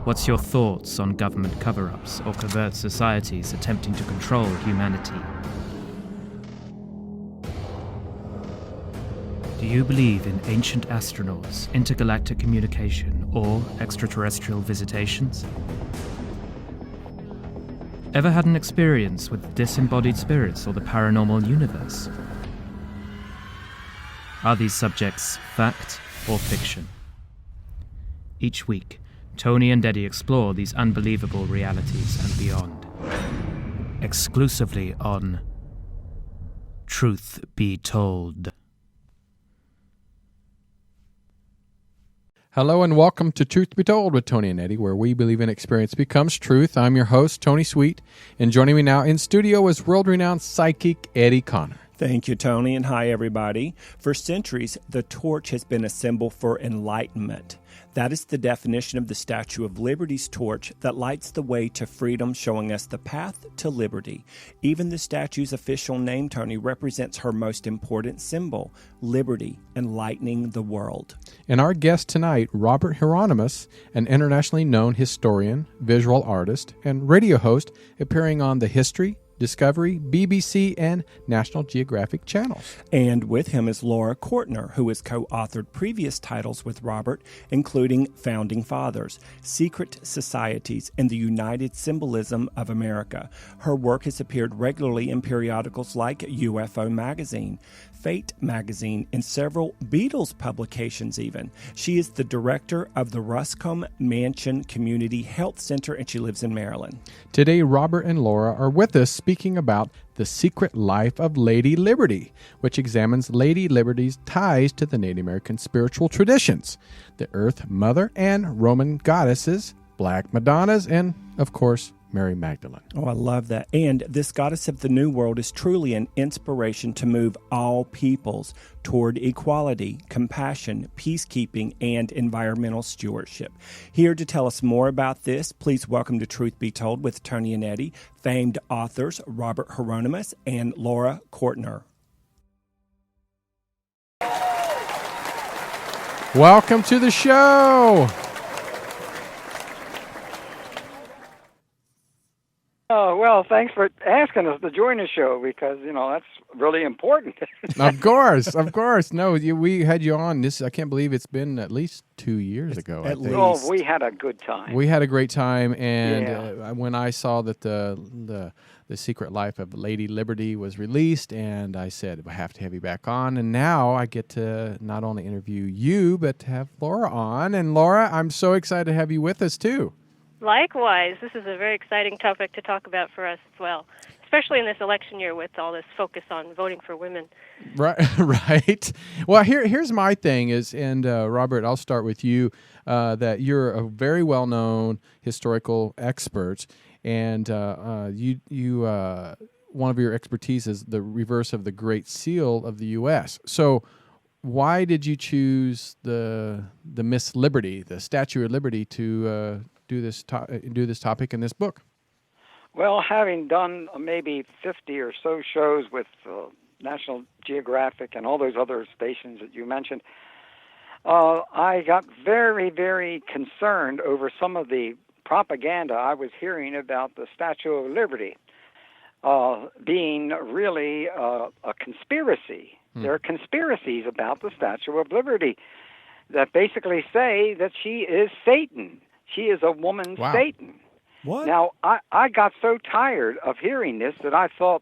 What's your thoughts on government cover-ups or covert societies attempting to control humanity? Do you believe in ancient astronauts, intergalactic communication, or extraterrestrial visitations? Ever had an experience with disembodied spirits or the paranormal universe? Are these subjects fact or fiction? Each week, Tony and Eddie explore these unbelievable realities and beyond. Exclusively on Truth Be Told. Hello and welcome to Truth Be Told with Tony and Eddie, where we believe in experience becomes truth. I'm your host, Tony Sweet, and joining me now in studio is world-renowned psychic Eddie Cortner. Thank you, Tony, and hi, everybody. For centuries, the torch has been a symbol for enlightenment. That is the definition of the Statue of Liberty's torch that lights the way to freedom, showing us the path to liberty. Even the statue's official name, Tony, represents her most important symbol, liberty, enlightening the world. And our guest tonight, Robert Hieronimus, an internationally known historian, visual artist, and radio host, appearing on the History, Discovery, BBC, and National Geographic channels. And with him is Laura Cortner, who has co-authored previous titles with Robert, including Founding Fathers, Secret Societies, and the United Symbolism of America. Her work has appeared regularly in periodicals like UFO Magazine, Fate Magazine, and several Beatles publications even. She is the director of the Ruscombe Mansion Community Health Center, and she lives in Maryland. Today, Robert and Laura are with us speaking about The Secret Life of Lady Liberty, which examines Lady Liberty's ties to the Native American spiritual traditions, the Earth Mother and Roman goddesses, Black Madonnas, and, of course, Mary Magdalene. Oh, I love that. And this goddess of the New World is truly an inspiration to move all peoples toward equality, compassion, peacekeeping, and environmental stewardship. Here to tell us more about this, please welcome to Truth Be Told with Tony and Eddie, famed authors Robert Hieronimus and Laura Cortner. Welcome to the show. Oh, well, thanks for asking us to join the show because, that's really important. Of course. No, we had you on this. I can't believe it's been at least 2 years ago. At least. Oh, we had a good time. We had a great time, and when I saw that the Secret Life of Lady Liberty was released, and I said, I have to have you back on, and now I get to not only interview you, but to have Laura on. And Laura, I'm so excited to have you with us, too. Likewise, this is a very exciting topic to talk about for us as well, especially in this election year with all this focus on voting for women. Right. Well, here's my thing is, and Robert, I'll start with you, that you're a very well-known historical expert, and you one of your expertise is the reverse of the Great Seal of the U.S. So why did you choose the Miss Liberty, the Statue of Liberty, to do this topic in this book? Well, having done maybe 50 or so shows with National Geographic and all those other stations that you mentioned, I got very, very concerned over some of the propaganda I was hearing about the Statue of Liberty being really a conspiracy. There are conspiracies about the Statue of Liberty that basically say that she is Satan. She is a woman Satan. What? Now, I got so tired of hearing this that I thought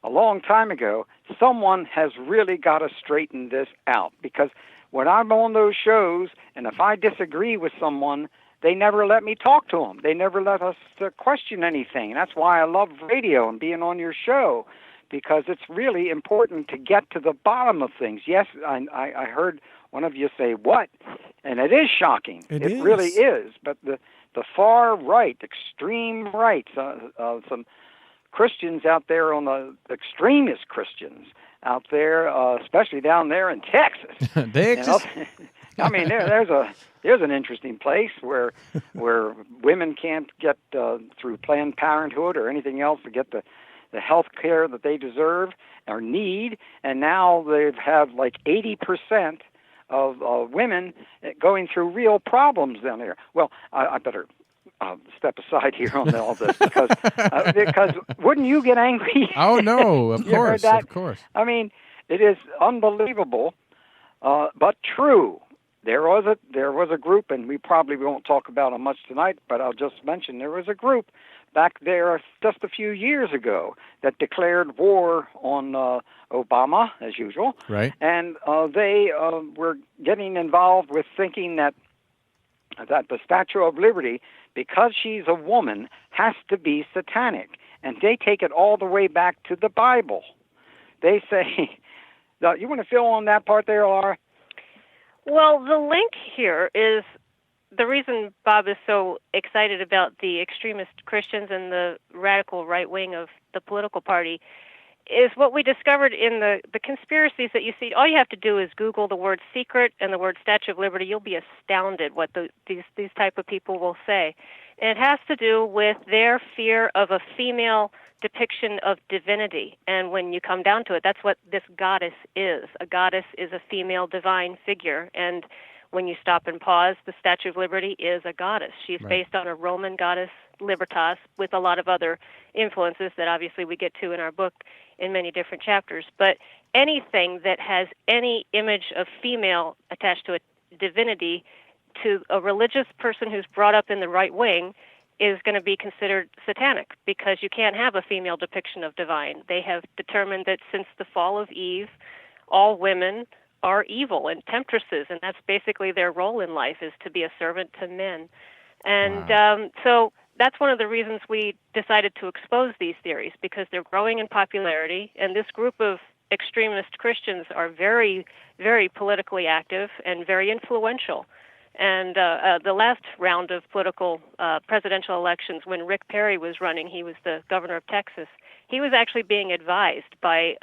a long time ago, someone has really got to straighten this out. Because when I'm on those shows, and if I disagree with someone, they never let me talk to them. They never let us question anything. That's why I love radio and being on your show, because it's really important to get to the bottom of things. Yes, I heard one of you say, what? And it is shocking. It really is. But the far right, extreme right, some Christians out there on the extremist Christians out there, especially down there in Texas. I mean, there's an interesting place where women can't get through Planned Parenthood or anything else to get the health care that they deserve or need, and now they have like 80% of women going through real problems down there. Well, I better step aside here on all this because wouldn't you get angry? Oh no, of You heard course, that? of course. I mean, it is unbelievable, but true. There was a group, and we probably won't talk about them much tonight, but I'll just mention there was a group back there just a few years ago that declared war on Obama, as usual. Right. And they were getting involved with thinking that the Statue of Liberty, because she's a woman, has to be satanic. And they take it all the way back to the Bible. They say, you want to fill on that part there, Laura? Well, the link here is the reason Bob is so excited about the extremist Christians and the radical right wing of the political party is what we discovered in the conspiracies that you see. All you have to do is Google the word secret and the word Statue of Liberty. You'll be astounded what these type of people will say. And it has to do with their fear of a female depiction of divinity. And when you come down to it, that's what this goddess is. A goddess is a female divine figure. And when you stop and pause, the Statue of Liberty is a goddess. She's based on a Roman goddess, Libertas, with a lot of other influences that obviously we get to in our book in many different chapters. But anything that has any image of female attached to a divinity to a religious person who's brought up in the right wing is going to be considered satanic, because you can't have a female depiction of divine. They have determined that since the fall of Eve, all women are evil and temptresses, and that's basically their role in life, is to be a servant to men. And so that's one of the reasons we decided to expose these theories, because they're growing in popularity, and this group of extremist Christians are very, very politically active and very influential. And the last round of political presidential elections, when Rick Perry was running, he was the governor of Texas, he was actually being advised by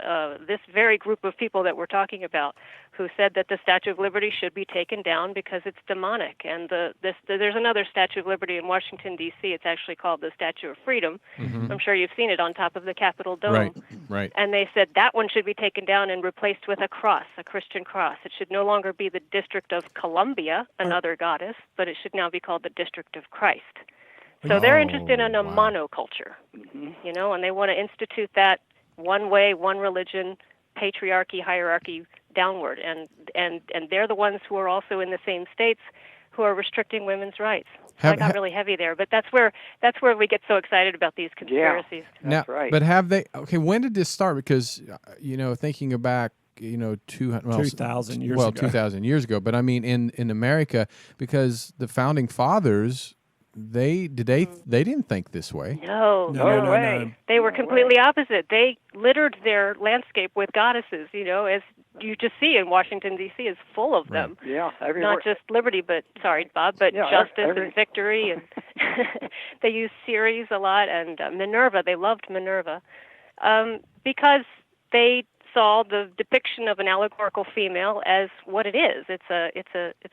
this very group of people that we're talking about, who said that the Statue of Liberty should be taken down because it's demonic. And there's another Statue of Liberty in Washington, D.C. It's actually called the Statue of Freedom. Mm-hmm. I'm sure you've seen it on top of the Capitol Dome. Right. And they said that one should be taken down and replaced with a cross, a Christian cross. It should no longer be the District of Columbia, another goddess, but it should now be called the District of Christ. So they're interested in a monoculture, you know, and they want to institute that one way, one religion, patriarchy, hierarchy, downward. And they're the ones who are also in the same states who are restricting women's rights. So I got really heavy there, but that's where we get so excited about these conspiracies. Yeah, that's right. But have they? Okay, when did this start? Because thinking back, 2,000 years ago. Well, 2,000 years ago. But I mean, in America, because the founding fathers, they didn't think this way. No way. They were completely opposite. They littered their landscape with goddesses, as you just see in Washington, D.C. is full of them. Yeah, everywhere. Not just liberty, but justice and victory. And they use Ceres a lot, and Minerva. They loved Minerva because they saw the depiction of an allegorical female as what it is. It's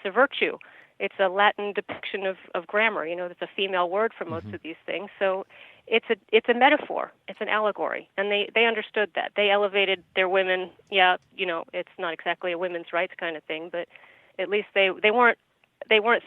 a virtue. It's a Latin depiction of grammar. It's a female word for most of these things. So it's a metaphor. It's an allegory. And they understood that. They elevated their women. Yeah, it's not exactly a women's rights kind of thing, but at least they weren't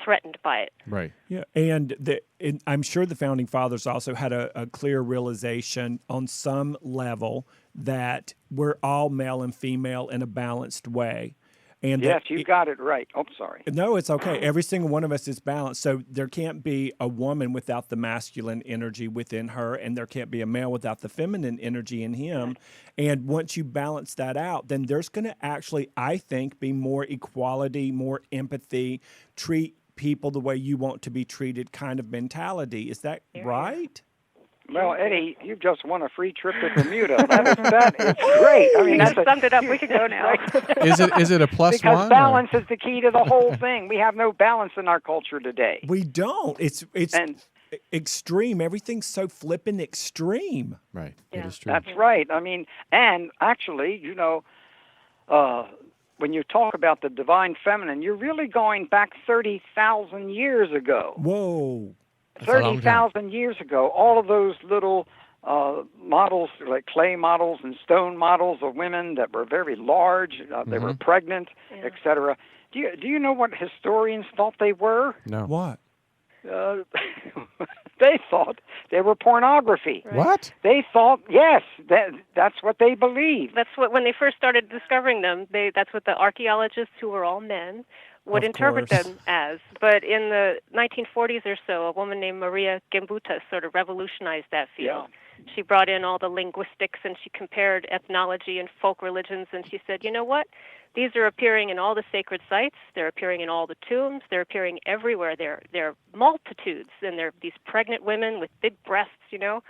threatened by it. Right. Yeah, and I'm sure the Founding Fathers also had a clear realization on some level that we're all male and female in a balanced way. And yes, you got it right. Oh, sorry. No, it's okay. Every single one of us is balanced. So there can't be a woman without the masculine energy within her, and there can't be a male without the feminine energy in him. And once you balance that out, then there's going to actually, I think, be more equality, more empathy, treat people the way you want to be treated kind of mentality. Is that right? Well, Eddie, you've just won a free trip to Bermuda. That is great. I mean, that's summed it up. We can go now. Is it a plus because one? Because balance is the key to the whole thing. We have no balance in our culture today. We don't. It's extreme. Everything's so flippin' extreme. Right. Yeah. It is true. That's right. I mean, and actually, when you talk about the divine feminine, you're really going back 30,000 years ago. Whoa. 30,000 years ago, all of those little models, like clay models and stone models of women that were very large, they were pregnant, etc. Do you know what historians thought they were? No. What? they thought they were pornography. Right. What? They thought, yes, that's what they believed. That's what, when they first started discovering them, that's what the archaeologists, who were all men, would Of interpret course. them as. But in the 1940s or so, a woman named Maria Gimbutas sort of revolutionized that field. She brought in all the linguistics, and she compared ethnology and folk religions, and she said, you know what? These are appearing in all the sacred sites. They're appearing in all the tombs. They're appearing everywhere. They're multitudes, and they're these pregnant women with big breasts, you know.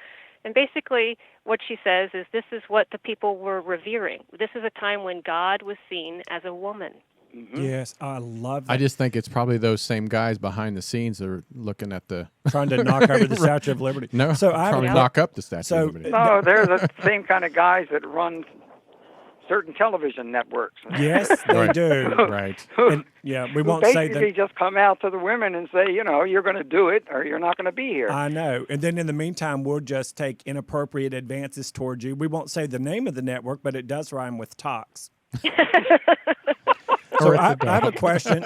And basically what she says is this is what the people were revering. This is a time when God was seen as a woman. Mm-hmm. Yes, I love that. I just think it's probably those same guys behind the scenes that are looking at the Trying to knock over the Statue of Liberty. no, So I trying to have knock up the Statue So- of Liberty. No, they're the same kind of guys that run certain television networks. Yes, they Right. do. Right. And, yeah, we Who won't say basically that. just come out to the women and say, you know, you're going to do it or you're not going to be here. I know. And then in the meantime, we'll just take inappropriate advances towards you. We won't say the name of the network, but it does rhyme with Tox. So I have a question.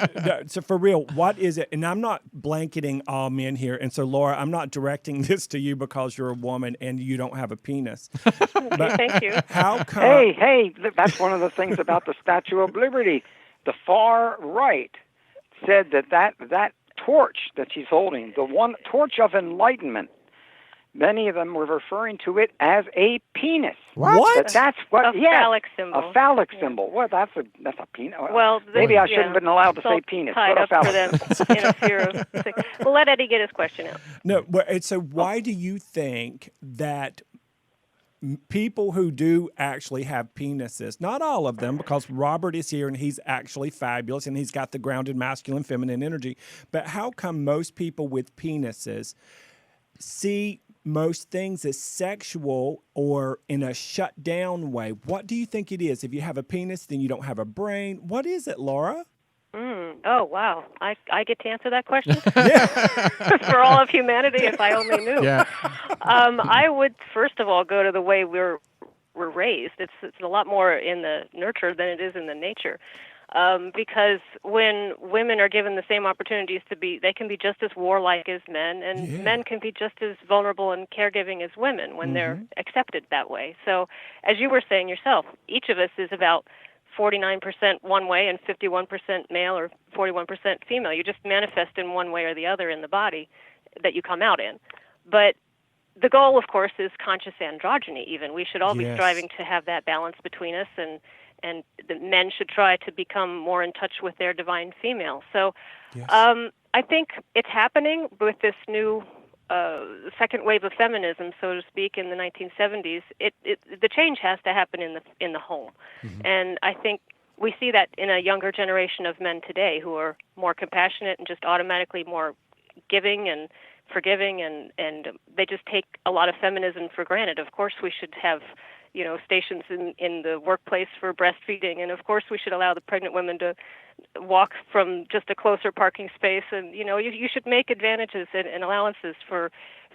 So for real, what is it? And I'm not blanketing all men here. And so, Laura, I'm not directing this to you because you're a woman and you don't have a penis. Okay, thank you. How come? Hey, that's one of the things about the Statue of Liberty. The far right said that torch that she's holding, the one torch of enlightenment, many of them were referring to it as a penis. What? That's what? A yes, phallic symbol. A phallic symbol. Well, that's a penis. Well, maybe I shouldn't have been allowed to it's all say penis. tied What a up for phallic them symbol. in a fear of sick. Well, let Eddie get his question out. No, and so why do you think that people who do actually have penises, not all of them, because Robert is here and he's actually fabulous and he's got the grounded masculine feminine energy, but how come most people with penises see most things as sexual or in a shut down way? What do you think it is? If you have a penis, then you don't have a brain. What is it, Laura? Oh, wow. I get to answer that question? For all of humanity, if I only knew. Yeah. I would, first of all, go to the way we're raised. It's a lot more in the nurture than it is in the nature. Because when women are given the same opportunities to be, they can be just as warlike as men, and men can be just as vulnerable and caregiving as women when they're accepted that way. So, as you were saying yourself, each of us is about 49% one way and 51% male or 41% female. You just manifest in one way or the other in the body that you come out in. But the goal, of course, is conscious androgyny even. We should all be striving to have that balance between us, and the men should try to become more in touch with their divine female. So I think it's happening with this new second wave of feminism, so to speak, in the 1970s. The change has to happen in the home. And I think we see that in a younger generation of men today who are more compassionate and just automatically more giving and forgiving, and they just take a lot of feminism for granted. Of course we should have stations in the workplace for breastfeeding, and of course we should allow the pregnant women to walk from just a closer parking space, and you should make advantages and allowances for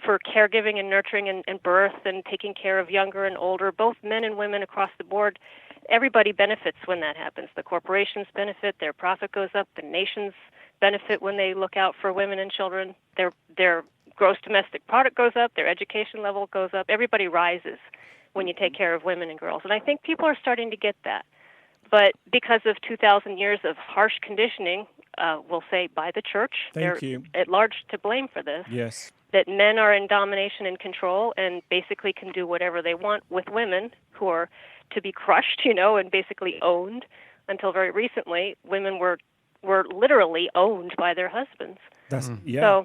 caregiving and nurturing and birth and taking care of younger and older, both men and women across the board. Everybody benefits when that happens. The corporations benefit, their profit goes up, the nations benefit when they look out for women and children, their gross domestic product goes up, their education level goes up, everybody rises when you take care of women and girls. And I think people are starting to get that. But because of 2,000 years of harsh conditioning, we'll say by the church, they're at large to blame for this. Yes. That men are in domination and control and basically can do whatever they want with women who are to be crushed, and basically owned. Until very recently, women were literally owned by their husbands. So,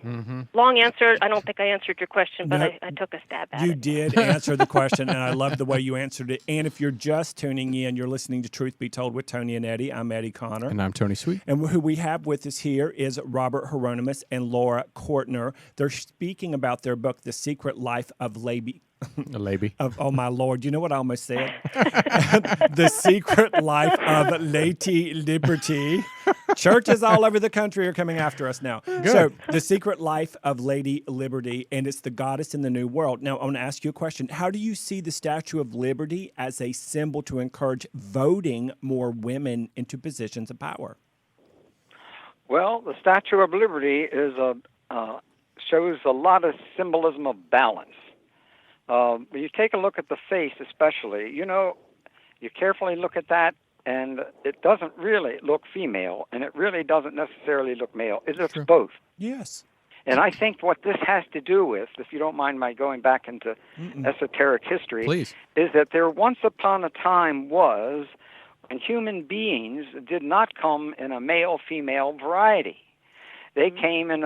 long answer. I don't think I answered your question, but I took a stab at it. You did answer the question, and I love the way you answered it. And if you're just tuning in, you're listening to Truth Be Told with Tony and Eddie. I'm Eddie Connor. And I'm Tony Sweet. And who we have with us here is Robert Hieronimus and Laura Cortner. They're speaking about their book, The Secret Life of Lady. Oh, my Lord. You know what I almost said? The Secret Life of Lady Liberty. Churches all over the country are coming after us now. Good. So, The Secret Life of Lady Liberty, and it's the goddess in the New World. Now, I want to ask you a question. How do you see the Statue of Liberty as a symbol to encourage voting more women into positions of power? Well, the Statue of Liberty is shows a lot of symbolism of balance. When you take a look at the face especially, you carefully look at that, and it doesn't really look female, and it really doesn't necessarily look male. It looks both. Yes. And I think what this has to do with, if you don't mind my going back into esoteric history, Please. is that there once upon a time was when human beings did not come in a male-female variety. They came in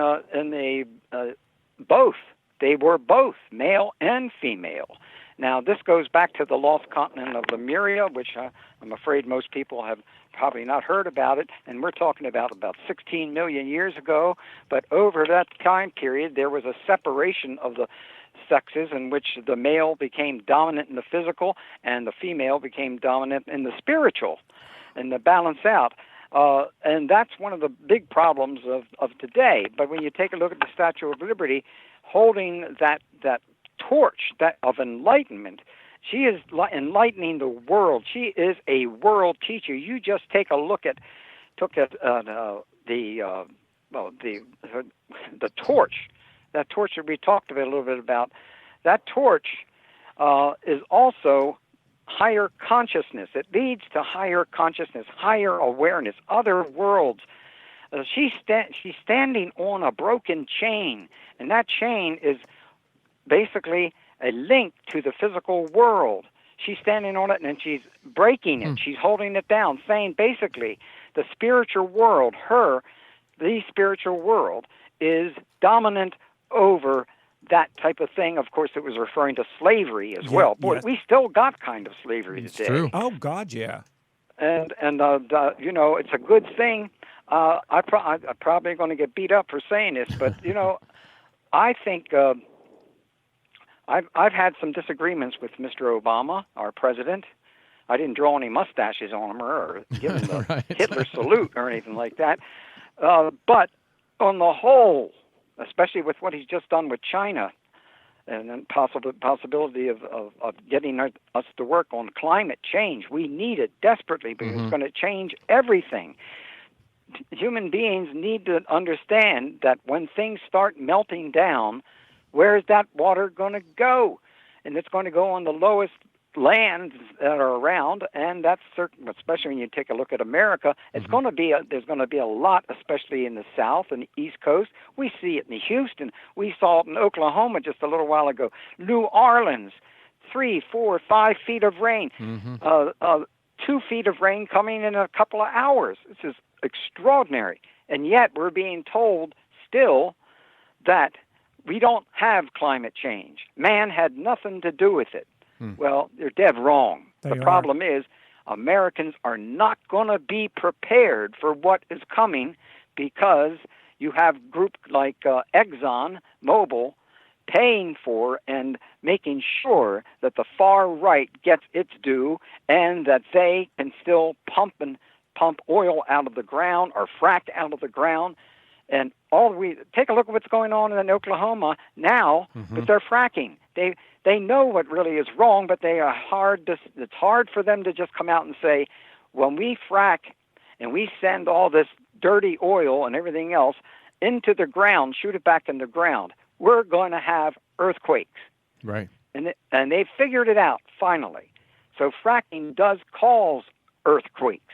both. They were both male and female. Now, this goes back to the lost continent of Lemuria, which I'm afraid most people have probably not heard about it, and we're talking about 16 million years ago. But over that time period, there was a separation of the sexes in which the male became dominant in the physical and the female became dominant in the spiritual, and the balance out. And that's one of the big problems of today. But when you take a look at the Statue of Liberty, holding that torch of enlightenment, she is enlightening the world. She is a world teacher. You just take a look at the torch, that torch that we talked a little bit about. That torch is also higher consciousness. It leads to higher consciousness, higher awareness, other worlds. She's standing on a broken chain, and that chain is basically a link to the physical world. She's standing on it, and she's breaking it. She's holding it down, saying basically the spiritual world, the spiritual world, is dominant over that type of thing. Of course, it was referring to slavery as well. Boy, we still got kind of slavery today. True. Oh, God, yeah. And it's a good thing. I'm probably going to get beat up for saying this, but, I think I've had some disagreements with Mr. Obama, our president. I didn't draw any mustaches on him or give him the Right. Hitler salute or anything like that. But on the whole, especially with what he's just done with China, and then possibility of getting us to work on climate change, we need it desperately because it's going to change everything. Human beings need to understand that when things start melting down, where is that water going to go? And it's going to go on the lowest lands that are around, and that's certain. Especially when you take a look at America, it's going to be there's going to be a lot, especially in the South and the East Coast. We see it in Houston. We saw it in Oklahoma just a little while ago. New Orleans, 3, 4, 5 feet of rain, 2 feet of rain coming in a couple of hours. This is extraordinary, and yet we're being told still that we don't have climate change. Man had nothing to do with it. Well, they're dead wrong. The problem is Americans are not going to be prepared for what is coming because you have groups like Exxon Mobil paying for and making sure that the far right gets its due and that they can still pump oil out of the ground or frack out of the ground. And take a look at what's going on in Oklahoma now with their fracking. They know what really is wrong, but it's hard for them to just come out and say, when we frack and we send all this dirty oil and everything else into the ground, shoot it back in the ground, we're going to have earthquakes. Right. And they figured it out finally. So fracking does cause earthquakes.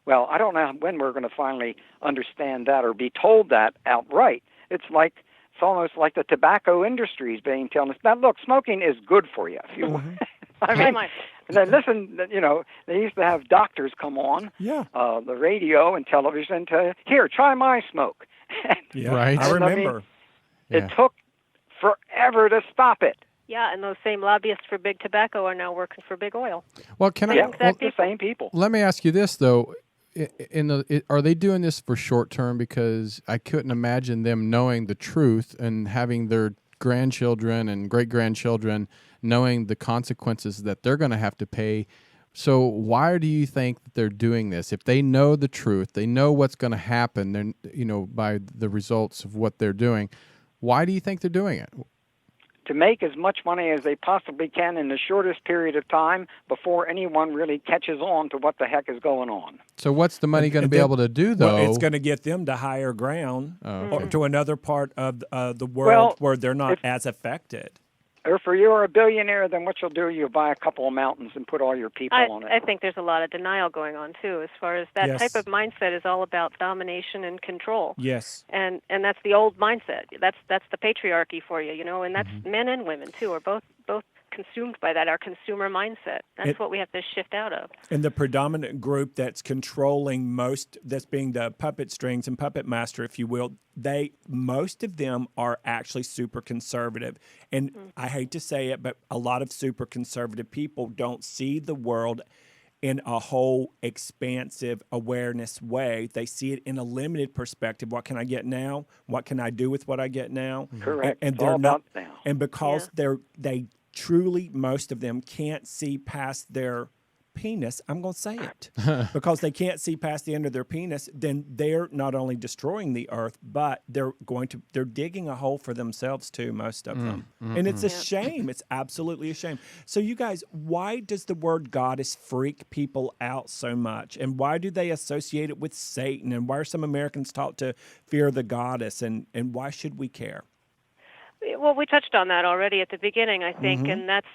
Well, I don't know when we're going to finally understand that or be told that outright. It's almost like the tobacco industry is being told us that, look, smoking is good for you. If you, I mean, then listen, they used to have doctors come on the radio and television to, here, try my smoke. Right. I remember. It took forever to stop it. Yeah, and those same lobbyists for big tobacco are now working for big oil. Well, the same people. Let me ask you this though: are they doing this for short term? Because I couldn't imagine them knowing the truth and having their grandchildren and great grandchildren knowing the consequences that they're going to have to pay. So why do you think that they're doing this? If they know the truth, they know what's going to happen. Then by the results of what they're doing. Why do you think they're doing it? to make as much money as they possibly can in the shortest period of time before anyone really catches on to what the heck is going on. So what's the money going to be able to do, though? Well, it's going to get them to higher ground or to another part of the world Well, where they're not as affected. Or if you're a billionaire, then what you'll do, you'll buy a couple of mountains and put all your people on it. I think there's a lot of denial going on, too, as far as that Yes. type of mindset is all about domination and control. Yes. And that's the old mindset. That's the patriarchy for you, you know, and that's men and women, too, are both consumed by that, our consumer mindset. That's what we have to shift out of. And the predominant group that's controlling most, that's being the puppet strings and puppet master, if you will, most of them are actually super conservative. And I hate to say it, but a lot of super conservative people don't see the world in a whole expansive awareness way. They see it in a limited perspective. What can I get now? What can I do with what I get now? Correct. And It's they're all not, about now. and because they truly, most of them can't see past their penis, I'm going to say it, because they can't see past the end of their penis, then they're not only destroying the earth, but they're digging a hole for themselves too, most of them. And it's a shame. It's absolutely a shame. So you guys, why does the word goddess freak people out so much? And why do they associate it with Satan? And why are some Americans taught to fear the goddess? And why should we care? Well, we touched on that already at the beginning, I think, and that's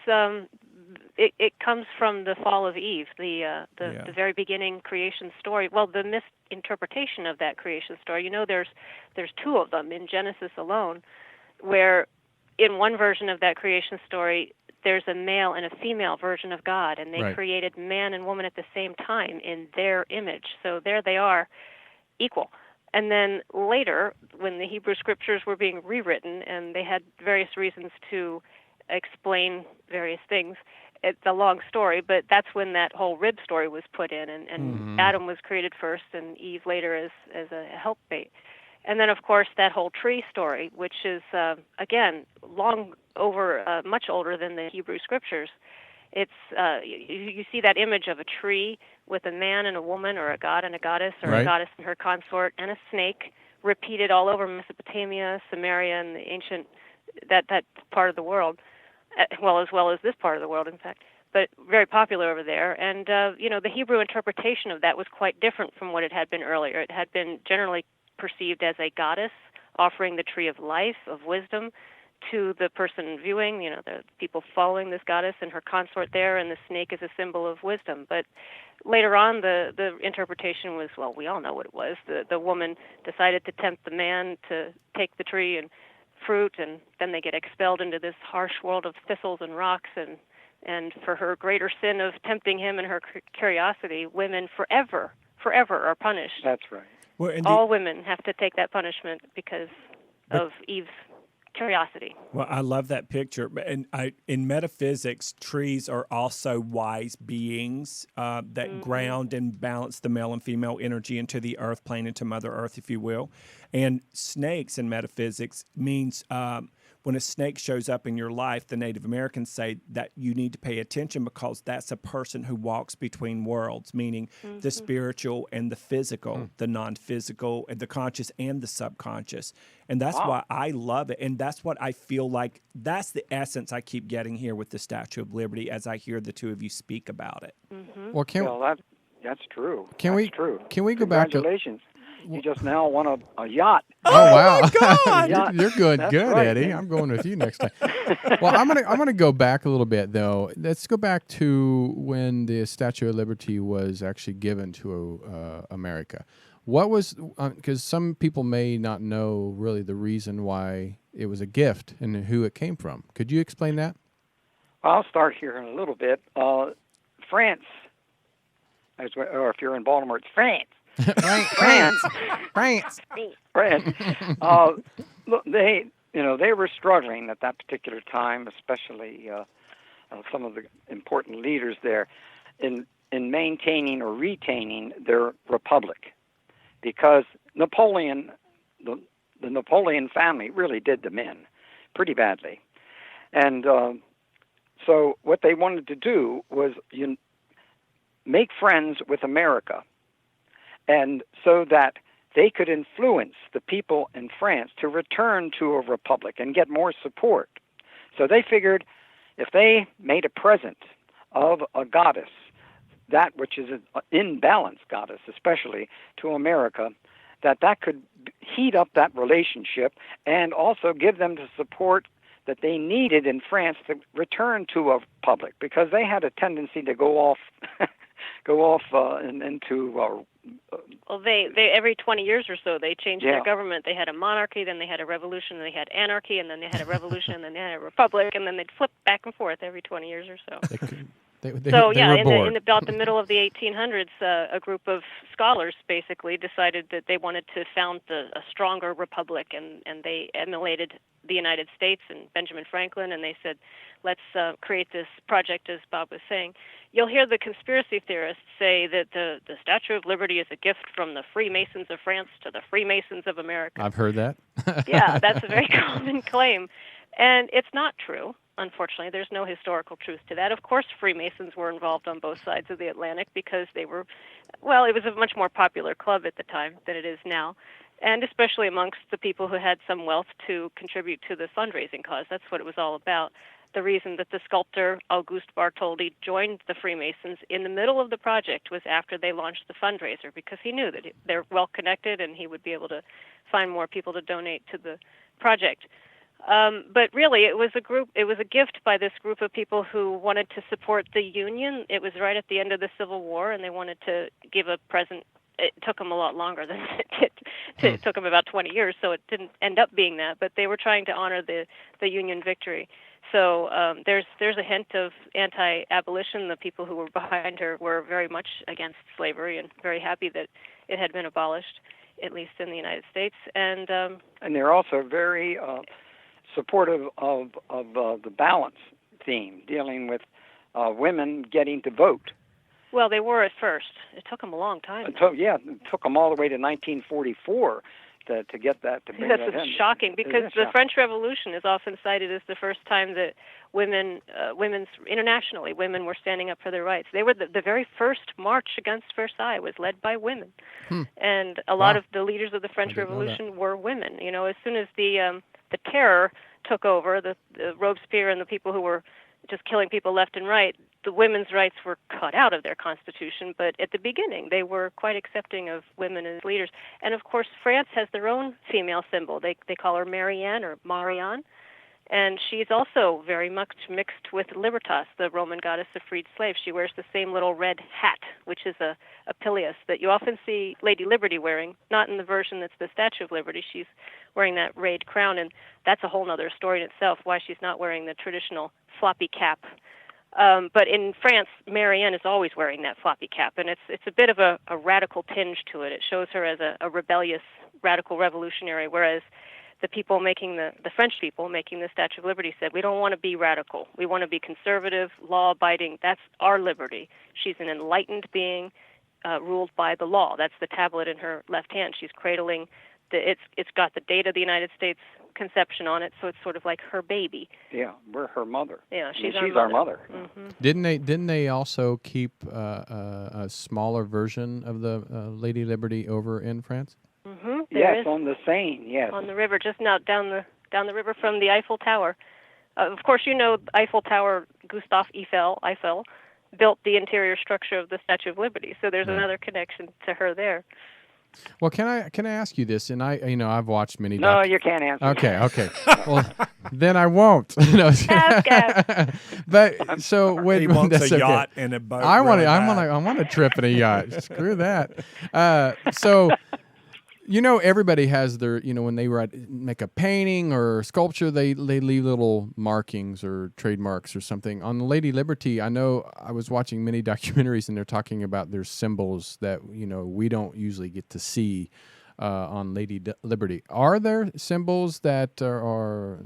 it comes from the fall of Eve, the very beginning creation story. Well, the misinterpretation of that creation story. You know, there's two of them in Genesis alone, where in one version of that creation story, there's a male and a female version of God, and they created man and woman at the same time in their image. So there they are, equal. And then later, when the Hebrew Scriptures were being rewritten, and they had various reasons to explain various things, it's a long story, but that's when that whole rib story was put in, and Adam was created first, and Eve later as a helpmate. And then, of course, that whole tree story, which is, again, much older than the Hebrew Scriptures. It's you see that image of a tree with a man and a woman, or a god and a goddess, or a goddess and her consort, and a snake, repeated all over Mesopotamia, Samaria, and the ancient that part of the world, as well as this part of the world, in fact. But very popular over there. And the Hebrew interpretation of that was quite different from what it had been earlier. It had been generally perceived as a goddess offering the tree of life, of wisdom, to the person viewing, the people following this goddess and her consort there, and the snake is a symbol of wisdom. But later on, the interpretation was, well, we all know what it was. The woman decided to tempt the man to take the tree and fruit, and then they get expelled into this harsh world of thistles and rocks, and for her greater sin of tempting him and her curiosity, women forever are punished. That's right. Well, all women have to take that punishment because of Eve's curiosity. Well, I love that picture. And in metaphysics, trees are also wise beings that ground and balance the male and female energy into the earth plane, into Mother Earth, if you will. And snakes in metaphysics means when a snake shows up in your life, the Native Americans say that you need to pay attention because that's a person who walks between worlds, meaning the spiritual and the physical, the non-physical, and the conscious and the subconscious. And that's why I love it. And that's what I feel like, that's the essence I keep getting here with the Statue of Liberty as I hear the two of you speak about it. Well, that's true. Can we go back to... Congratulations. You just now won a yacht. Oh wow! My God! You're good, That's good, right, Eddie. man. I'm going with you next time. Well, I'm gonna go back a little bit though. Let's go back to when the Statue of Liberty was actually given to America. What was because some people may not know really the reason why it was a gift and who it came from. Could you explain that? I'll start here in a little bit. France, or if you're in Baltimore, it's France. France. Look, they were struggling at that particular time, especially some of the important leaders there, in maintaining or retaining their republic, because Napoleon, the Napoleon family, really did them in pretty badly, and so what they wanted to do was make friends with America. And so that they could influence the people in France to return to a republic and get more support. So they figured if they made a present of a goddess, that which is an imbalanced goddess, especially to America, that could heat up that relationship and also give them the support that they needed in France to return to a republic, because they had a tendency to go off into. Well, they every 20 years or so they changed their government. They had a monarchy, then they had a revolution, then they had anarchy, and then they had a revolution, and then they had a republic, and then they'd flip back and forth every 20 years or so. They were bored. In about the middle of the 1800s, a group of scholars basically decided that they wanted to found a stronger republic, and they emulated the United States and Benjamin Franklin, and they said, let's create this project, as Bob was saying. You'll hear the conspiracy theorists say that the Statue of Liberty is a gift from the Freemasons of France to the Freemasons of America. I've heard that. Yeah, that's a very common claim. And it's not true. Unfortunately, there's no historical truth to that. Of course, Freemasons were involved on both sides of the Atlantic because they were, well, it was a much more popular club at the time than it is now, and especially amongst the people who had some wealth to contribute to the fundraising cause. That's what it was all about. The reason that the sculptor Auguste Bartholdi joined the Freemasons in the middle of the project was after they launched the fundraiser, because he knew that they're well connected and he would be able to find more people to donate to the project. But really, it was a gift by this group of people who wanted to support the Union. It was right at the end of the Civil War, and they wanted to give a present. It took them a lot longer than it did. It took them about 20 years, so it didn't end up being that. But they were trying to honor the Union victory. So there's a hint of anti-abolition. The people who were behind her were very much against slavery and very happy that it had been abolished, at least in the United States. And they're also very supportive of the balance theme, dealing with women getting to vote. Well, they were at first. It took them a long time. It took them all the way to 1944 to get that, to bring that in. That's shocking, because the French Revolution is often cited as the first time that internationally, women were standing up for their rights. They were the very first march against Versailles was led by women. And a lot of the leaders of the French Revolution were women. You know, as soon as the terror took over, the Robespierre and the people who were just killing people left and right, the women's rights were cut out of their constitution, but at the beginning they were quite accepting of women as leaders. And of course, France has their own female symbol. They call her Marianne or Marianne, and she's also very much mixed with Libertas, the Roman goddess of freed slaves. She wears the same little red hat, which is a pileus that you often see Lady Liberty wearing, not in the version that's the Statue of Liberty. She's wearing that rayed crown, and that's a whole other story in itself, why she's not wearing the traditional floppy cap. But in France, Marianne is always wearing that floppy cap, and it's a bit of a radical tinge to it. It shows her as a rebellious, radical revolutionary, whereas the people making the French people making the Statue of Liberty said, we don't want to be radical. We want to be conservative, law-abiding. That's our liberty. She's an enlightened being ruled by the law. That's the tablet in her left hand. She's cradling it's got the date of the United States conception on it, so it's sort of like her baby. Yeah, we're her mother. Yeah, she's our mother. Mm-hmm. Didn't they also keep a smaller version of the Lady Liberty over in France? Mm-hmm. Yes, on the Seine. Yes, on the river, just now down the river from the Eiffel Tower. Of course, you know Eiffel Tower. Gustave Eiffel built the interior structure of the Statue of Liberty, so there's another connection to her there. Well, can I ask you this? And I've watched many. No, you can't answer. Okay. Well, then I won't. No. But so when he wants that's a okay. yacht and a boat. I want a trip in a yacht. Screw that. So. Everybody has their, when they make a painting or sculpture, they leave little markings or trademarks or something. On the Lady Liberty, I know I was watching many documentaries and they're talking about their symbols that, we don't usually get to see on Lady Liberty. Are there symbols that are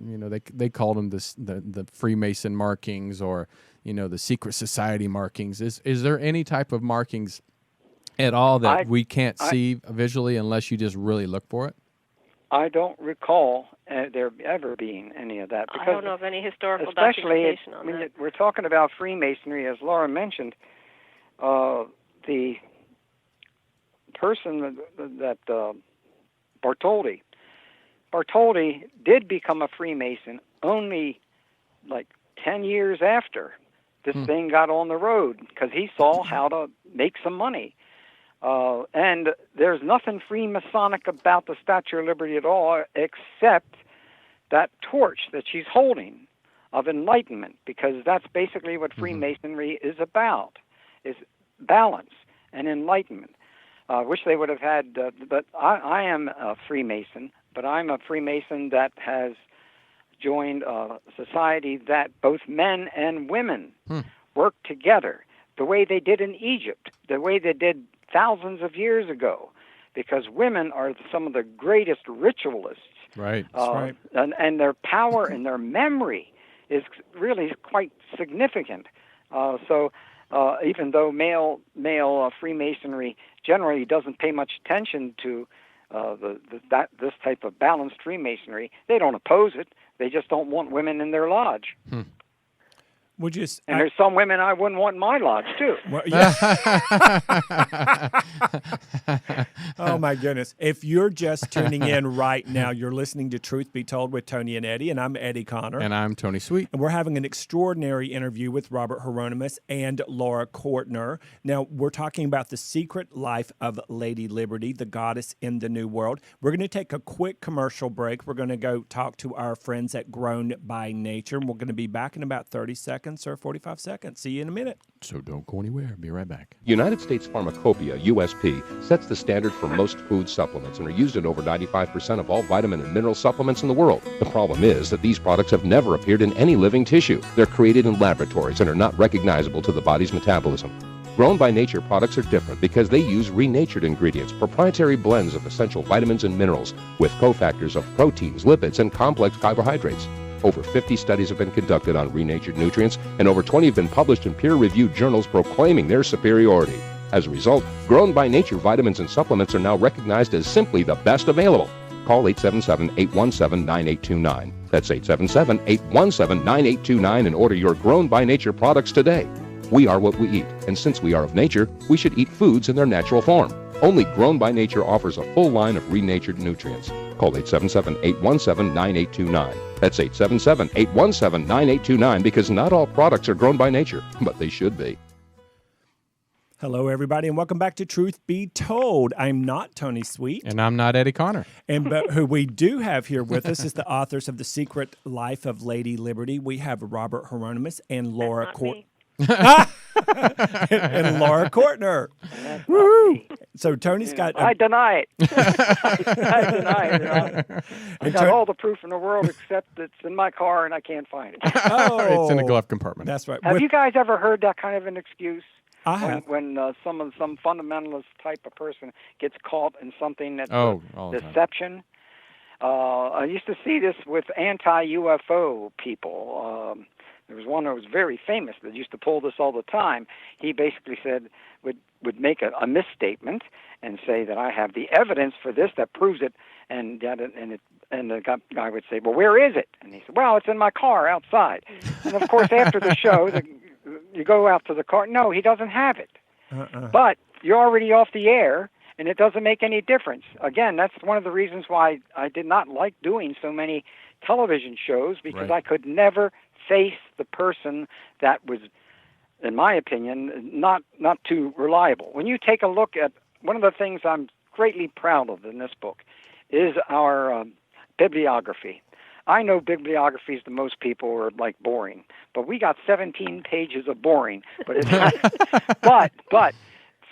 they call them the Freemason markings or, the secret society markings? Is there any type of markings at all that we can't see visually unless you just really look for it? I don't recall there ever being any of that. I don't know of any historical especially documentation on that. We're talking about Freemasonry, as Laura mentioned. The person that Bartholdi did become a Freemason only like 10 years after this thing got on the road, because he saw how to make some money. And there's nothing Freemasonic about the Statue of Liberty at all, except that torch that she's holding of enlightenment, because that's basically what Freemasonry is about, is balance and enlightenment. Wish they would have had, but I am a Freemason, but I'm a Freemason that has joined a society that both men and women work together, the way they did in Egypt, the way they did thousands of years ago, because women are some of the greatest ritualists. Right. That's right. And their power and their memory is really quite significant. So even though male Freemasonry generally doesn't pay much attention to this type of balanced Freemasonry, they don't oppose it. They just don't want women in their lodge. There's some women I wouldn't want in my lodge, too. Well, yeah. Oh, my goodness. If you're just tuning in right now, you're listening to Truth Be Told with Tony and Eddie, and I'm Eddie Conner. And I'm Tony Sweet. And we're having an extraordinary interview with Robert Hieronimus and Laura Cortner. Now, we're talking about the secret life of Lady Liberty, the goddess in the New World. We're going to take a quick commercial break. We're going to go talk to our friends at Grown by Nature, and we're going to be back in about 30 seconds or 45 seconds. See you in a minute. So don't go anywhere. Be right back. United States Pharmacopoeia, USP, sets the standard for most food supplements and are used in over 95% of all vitamin and mineral supplements in the world. The problem is that these products have never appeared in any living tissue. They're created in laboratories and are not recognizable to the body's metabolism. Grown by Nature products are different because they use renatured ingredients, proprietary blends of essential vitamins and minerals with cofactors of proteins, lipids, and complex carbohydrates. Over 50 studies have been conducted on renatured nutrients, and over 20 have been published in peer-reviewed journals proclaiming their superiority. As a result, Grown by Nature vitamins and supplements are now recognized as simply the best available. Call 877-817-9829. That's 877-817-9829 and order your Grown by Nature products today. We are what we eat, and since we are of nature, we should eat foods in their natural form. Only Grown by Nature offers a full line of renatured nutrients. Call 877-817-9829. That's 877-817-9829, because not all products are grown by nature, but they should be. Hello, everybody, and welcome back to Truth Be Told. I'm not Tony Sweet. And I'm not Eddie Conner. But who we do have here with us is the authors of The Secret Life of Lady Liberty. We have Robert Hieronimus and Laura Cortner. and Laura Cortner. So Tony's got... I deny it. I deny it. I got all the proof in the world except it's in my car and I can't find it. Oh, it's in the glove compartment. That's right. Have you guys ever heard that kind of an excuse? I have. When some fundamentalist type of person gets caught in something that's deception. I used to see this with anti-UFO people. There was one that was very famous that used to pull this all the time. He basically said, would make a misstatement and say that I have the evidence for this that proves it, and the guy would say, well, where is it? And he said, well, it's in my car outside. And of course, after the show, you go out to the car. No, he doesn't have it. But you're already off the air, and it doesn't make any difference. Again, that's one of the reasons why I did not like doing so many television shows, because I could never face the person that was, in my opinion, not too reliable. When you take a look at one of the things I'm greatly proud of in this book is our bibliography. I know bibliographies to most people are like boring, but we got 17 pages of boring. But it's not, but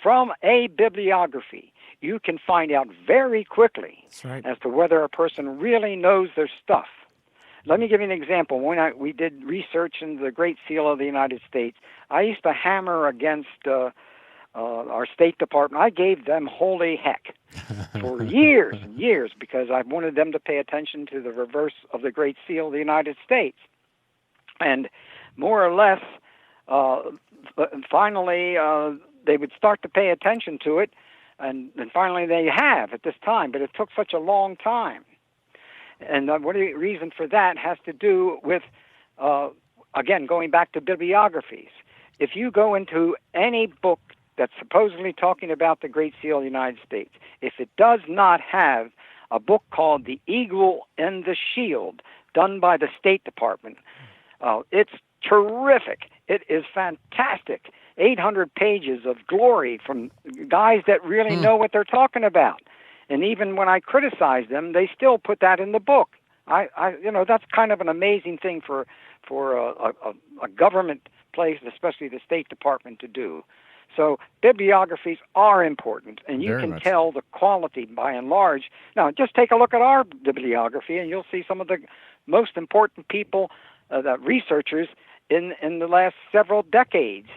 from a bibliography, you can find out very quickly as to whether a person really knows their stuff. Let me give you an example. When we did research into the Great Seal of the United States, I used to hammer against our State Department. I gave them holy heck for years and years because I wanted them to pay attention to the reverse of the Great Seal of the United States. And more or less, finally, they would start to pay attention to it, and finally they have at this time, but it took such a long time. And what the reason for that has to do with, again, going back to bibliographies. If you go into any book that's supposedly talking about the Great Seal of the United States, if it does not have a book called The Eagle and the Shield, done by the State Department, It's terrific. It is fantastic. 800 pages of glory from guys that really know what they're talking about. And even when I criticize them, they still put that in the book. That's kind of an amazing thing for a government place, especially the State Department, to do. So bibliographies are important, and you can tell the quality by and large. Now, just take a look at our bibliography, and you'll see some of the most important people, the researchers in the last several decades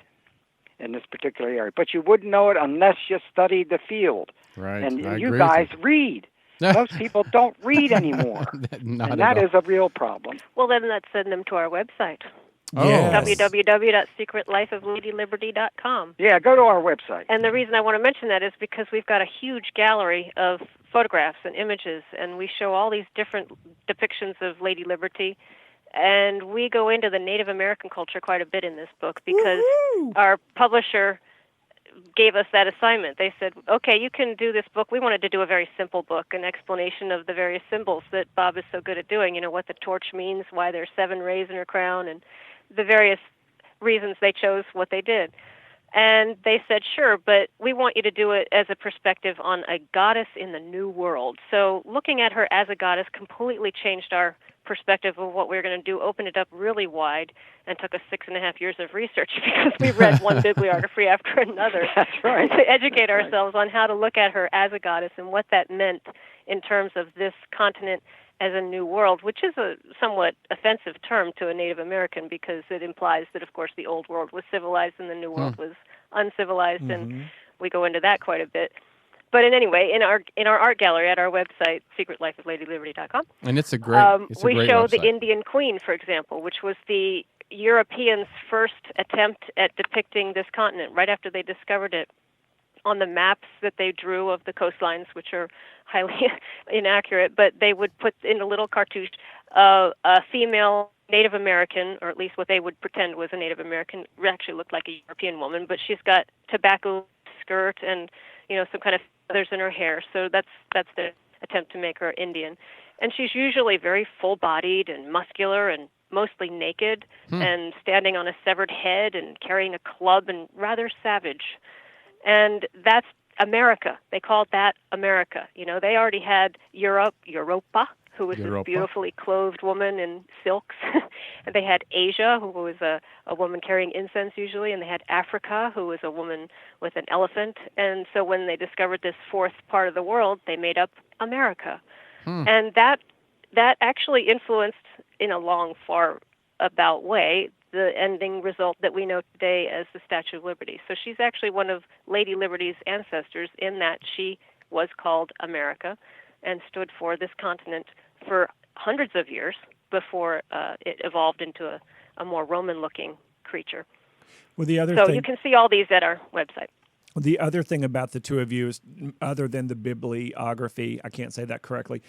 in this particular area. But you wouldn't know it unless you studied the field. Right. And I you agree guys with read. Most people don't read anymore. Not and at that all. is a real problem. Well, then let's send them to our website. Yes. www.secretlifeofladyliberty.com. Yeah, go to our website. And the reason I want to mention that is because we've got a huge gallery of photographs and images, and we show all these different depictions of Lady Liberty. And we go into the Native American culture quite a bit in this book because our publisher gave us that assignment. They said, okay, you can do this book. We wanted to do a very simple book, an explanation of the various symbols that Bob is so good at doing, what the torch means, why there's 7 rays in her crown, and the various reasons they chose what they did. And they said, sure, but we want you to do it as a perspective on a goddess in the New World. So looking at her as a goddess completely changed our perspective of what we were going to do, opened it up really wide, and took us 6.5 years of research because we read one bibliography after another. That's right. To educate ourselves on how to look at her as a goddess and what that meant in terms of this continent as a new world, which is a somewhat offensive term to a Native American because it implies that, of course, the old world was civilized and the new world was uncivilized, and we go into that quite a bit. But in any way, in our art gallery at our website, secretlifeofladyliberty.com, And it's a great we show website. the Indian Queen, for example, which was the Europeans' first attempt at depicting this continent right after they discovered it. On the maps that they drew of the coastlines, which are highly inaccurate, but they would put in a little cartouche a female Native American, or at least what they would pretend was a Native American, actually looked like a European woman, but she's got tobacco skirt and some kind of feathers in her hair. So that's the attempt to make her Indian. And she's usually very full-bodied and muscular and mostly naked and standing on a severed head and carrying a club and rather savage. And that's America. They called that America. They already had Europa, who was this beautifully clothed woman in silks. And they had Asia, who was a woman carrying incense usually. And they had Africa, who was a woman with an elephant. And so when they discovered this fourth part of the world, they made up America. And that actually influenced, in a long, far about way, the ending result that we know today as the Statue of Liberty. So she's actually one of Lady Liberty's ancestors in that she was called America and stood for this continent for hundreds of years before it evolved into a more Roman-looking creature. Well, the other so thing, you can see all these at our website. The other thing about the two of you is, other than the bibliography, I can't say that correctly,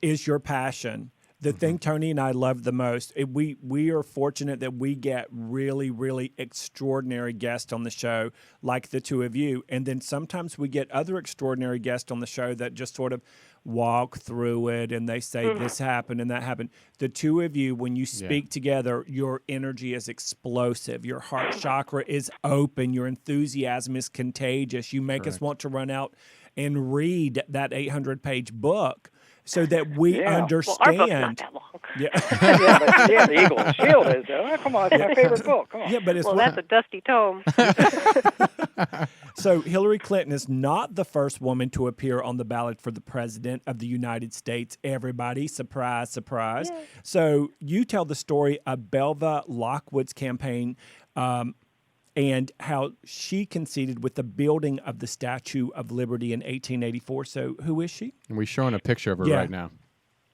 is your passion. The thing Tony and I love the most, we are fortunate that we get really, really extraordinary guests on the show, like the two of you. And then sometimes we get other extraordinary guests on the show that just sort of walk through it and they say this happened and that happened. The two of you, when you speak together, your energy is explosive. Your heart chakra is open. Your enthusiasm is contagious. You make us want to run out and read that 800-page book. So that we understand. Well, our book's not that long. But the Eagle and Shield is. Come on, it's my favorite book. Come on. Yeah, but it's that's a dusty tome. So Hillary Clinton is not the first woman to appear on the ballot for the president of the United States. Everybody, surprise, surprise. Yay. So you tell the story of Belva Lockwood's campaign. And how she conceded with the building of the Statue of Liberty in 1884. So who is she? And we're showing a picture of her right now.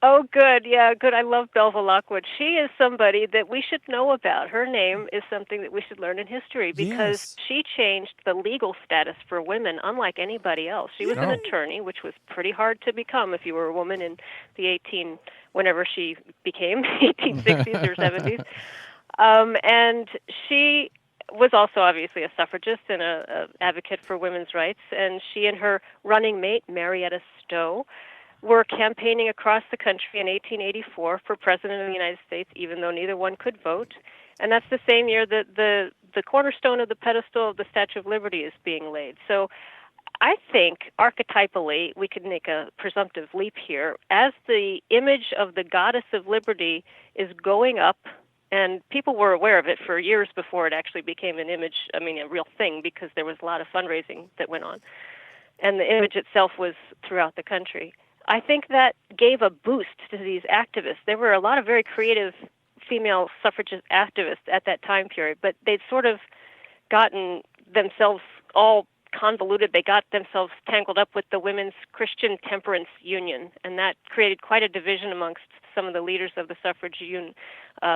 Oh, good. Yeah, good. I love Belva Lockwood. She is somebody that we should know about. Her name is something that we should learn in history because she changed the legal status for women unlike anybody else. She was an attorney, which was pretty hard to become if you were a woman in the whenever she became, 1860s or 70s. And she was also obviously a suffragist and a advocate for women's rights, and she and her running mate, Marietta Stowe, were campaigning across the country in 1884 for President of the United States, even though neither one could vote. And that's the same year that the cornerstone of the pedestal of the Statue of Liberty is being laid. So I think archetypally we could make a presumptive leap here. As the image of the goddess of liberty is going up, and people were aware of it for years before it actually became an image, a real thing, because there was a lot of fundraising that went on. And the image itself was throughout the country. I think that gave a boost to these activists. There were a lot of very creative female suffragist activists at that time period, but they'd sort of gotten themselves all convoluted. They got themselves tangled up with the Women's Christian Temperance Union, and that created quite a division amongst some of the leaders of the suffrage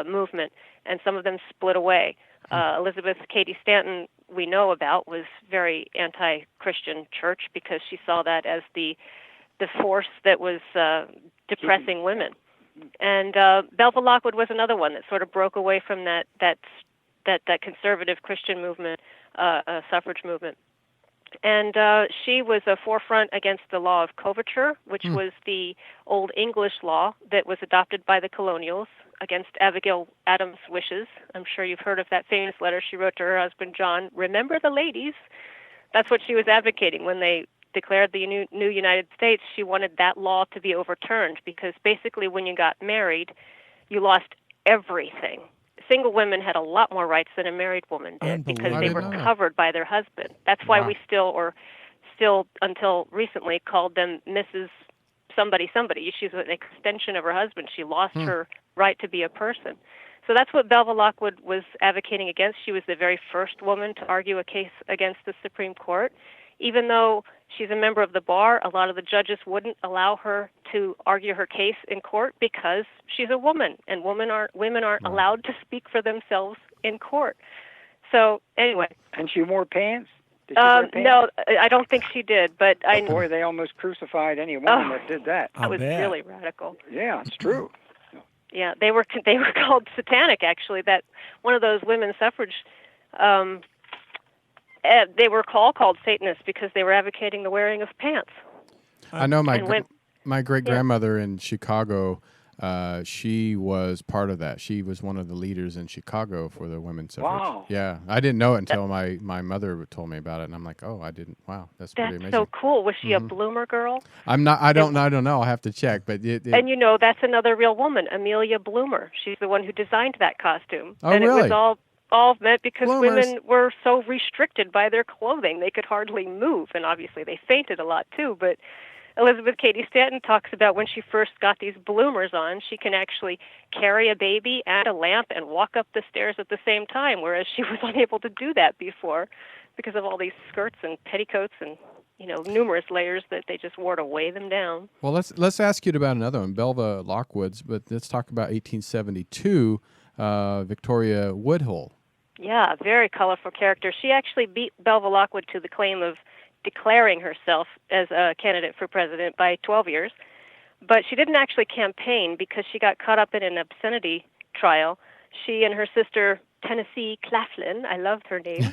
movement, and some of them split away. Elizabeth Cady Stanton, we know about, was very anti-Christian church because she saw that as the force that was depressing women. And Belva Lockwood was another one that sort of broke away from that conservative Christian movement, suffrage movement. And she was a forefront against the law of coverture, which was the old English law that was adopted by the colonials against Abigail Adams' wishes. I'm sure you've heard of that famous letter she wrote to her husband, John. Remember the ladies. That's what she was advocating when they declared the new United States. She wanted that law to be overturned because basically when you got married, you lost everything. Single women had a lot more rights than a married woman did because they were covered by their husband. That's why we still until recently called them Mrs. Somebody. She's an extension of her husband. She lost her right to be a person. So that's what Belva Lockwood was advocating against. She was the very first woman to argue a case against the Supreme Court. Even though she's a member of the bar, a lot of the judges wouldn't allow her to argue her case in court because she's a woman, and women aren't allowed to speak for themselves in court. So anyway. And she wore pants? Did she wear pants? No, I don't think she did. But boy, they almost crucified any woman that did that. That was really radical. Yeah, it's true. Yeah, they were called satanic, actually. That one of those women's suffrage. They were called Satanists because they were advocating the wearing of pants. I know my great-grandmother in Chicago, she was part of that. She was one of the leaders in Chicago for the women's suffrage. Wow. Yeah, I didn't know it until my mother told me about it, and I'm like, oh, I didn't. Wow, that's pretty amazing. That's so cool. Was she a bloomer girl? I'm not. I don't know. I'll have to check. But and that's another real woman, Amelia Bloomer. She's the one who designed that costume. Oh, and really? It was all meant because Bloomers. women were so restricted by their clothing. They could hardly move, and obviously they fainted a lot too. But Elizabeth Cady Stanton talks about when she first got these bloomers on, she can actually carry a baby and a lamp and walk up the stairs at the same time, whereas she was unable to do that before because of all these skirts and petticoats and numerous layers that they just wore to weigh them down. Well, let's ask you about another one, Belva Lockwood's, but let's talk about 1872, Victoria Woodhull. Yeah, very colorful character. She actually beat Belva Lockwood to the claim of declaring herself as a candidate for president by 12 years. But she didn't actually campaign because she got caught up in an obscenity trial. She and her sister, Tennessee Claflin, I loved her name.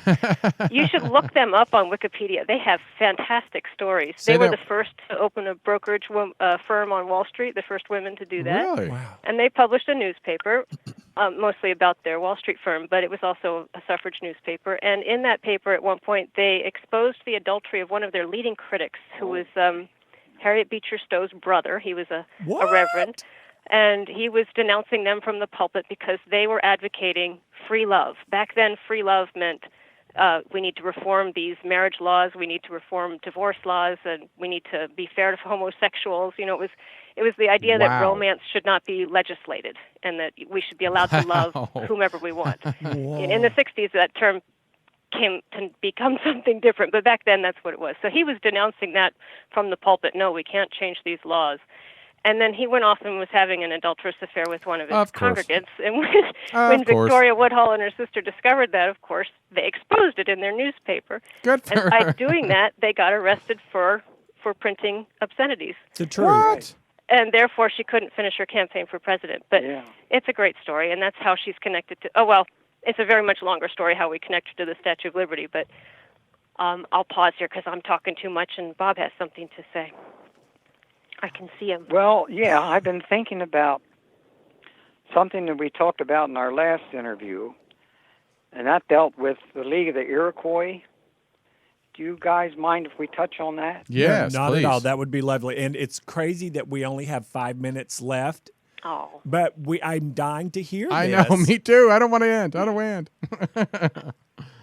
You should look them up on Wikipedia. They have fantastic stories. They were the first to open a brokerage firm on Wall Street, the first women to do that. Really? Wow. And they published a newspaper, mostly about their Wall Street firm, but it was also a suffrage newspaper. And in that paper, at one point, they exposed the adultery of one of their leading critics, who was Harriet Beecher Stowe's brother. He was a reverend. And he was denouncing them from the pulpit because they were advocating free love. Back then, free love meant we need to reform these marriage laws, we need to reform divorce laws, and we need to be fair to homosexuals. It was the idea that romance should not be legislated and that we should be allowed to love whomever we want. In the 60s, that term came to become something different, but back then that's what it was. So he was denouncing that from the pulpit. No, we can't change these laws. And then he went off and was having an adulterous affair with one of his congregants. And when Victoria Woodhull and her sister discovered that, of course, they exposed it in their newspaper. Good for her. By doing that, they got arrested for printing obscenities. The truth. What? And therefore, she couldn't finish her campaign for president. But it's a great story, and that's how she's connected to... it's a very much longer story how we connected to the Statue of Liberty, but I'll pause here because I'm talking too much, and Bob has something to say. I can see him. Well, yeah, I've been thinking about something that we talked about in our last interview, and that dealt with the League of the Iroquois. Do you guys mind if we touch on that? Yes, no, not please. at all. That would be lovely. And it's crazy that we only have 5 minutes left. Oh. But I'm dying to hear I this. know, me too. I don't want to end. I don't want to end.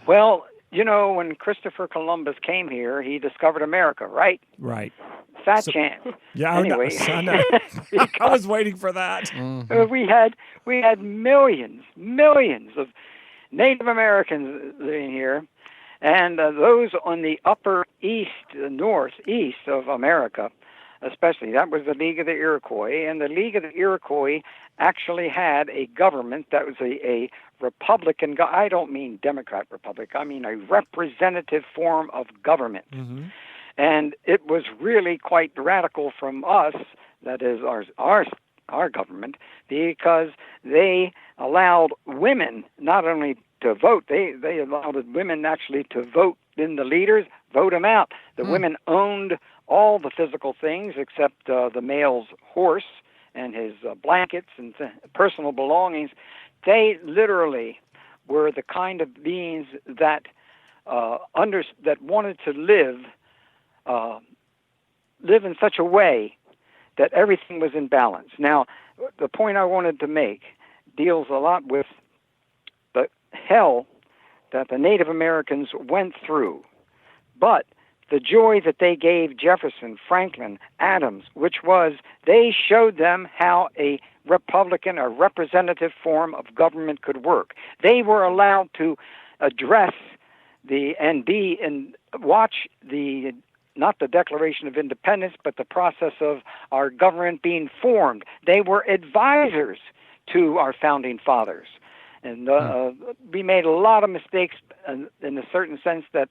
Well, when Christopher Columbus came here, he discovered America, right? Right. Fat chance. Yeah, Anyway. I know. I was waiting for that. We had millions of Native Americans living here, and those on the upper east, northeast of America, especially. That was the League of the Iroquois, and the League of the Iroquois actually had a government that was a Republican. I don't mean Democrat Republic. I mean a representative form of government. Mm-hmm. And it was really quite radical from us, that is our government, because they allowed women not only to vote, they allowed women actually to vote in the leaders, vote them out. The women owned all the physical things except the male's horse and his blankets and personal belongings. They literally were the kind of beings that that wanted to live in such a way that everything was in balance. Now, the point I wanted to make deals a lot with the hell that the Native Americans went through, but the joy that they gave Jefferson, Franklin, Adams, which was they showed them how a republican or representative form of government could work. They were allowed to address and watch not the Declaration of Independence, but the process of our government being formed. They were advisors to our founding fathers. And we made a lot of mistakes in a certain sense that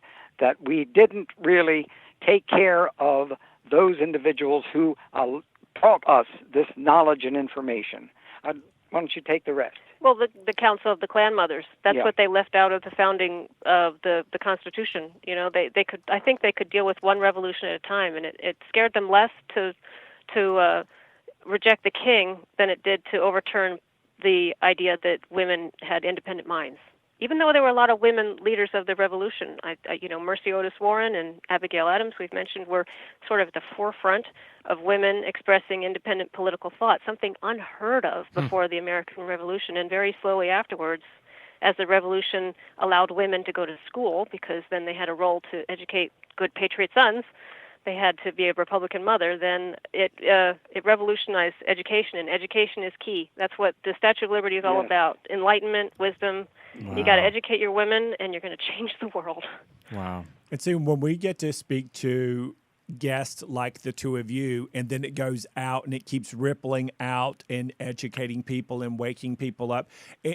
we didn't really take care of those individuals who taught us this knowledge and information. Why don't you take the rest? Well, the Council of the Clan Mothers. That's Yeah. what they left out of the founding of the Constitution. They could. I think they could deal with one revolution at a time, and it scared them less to reject the king than it did to overturn the idea that women had independent minds. Even though there were a lot of women leaders of the revolution, Mercy Otis Warren and Abigail Adams, we've mentioned, were sort of at the forefront of women expressing independent political thought, something unheard of before the American Revolution. And very slowly afterwards, as the revolution allowed women to go to school, because then they had a role to educate good patriot sons, they had to be a Republican mother, then it revolutionized education, and education is key. That's what the Statue of Liberty is all about. Enlightenment, wisdom. Wow. You got to educate your women, and you're going to change the world. Wow. And see, when we get to speak to guests like the two of you, and then it goes out and it keeps rippling out and educating people and waking people up,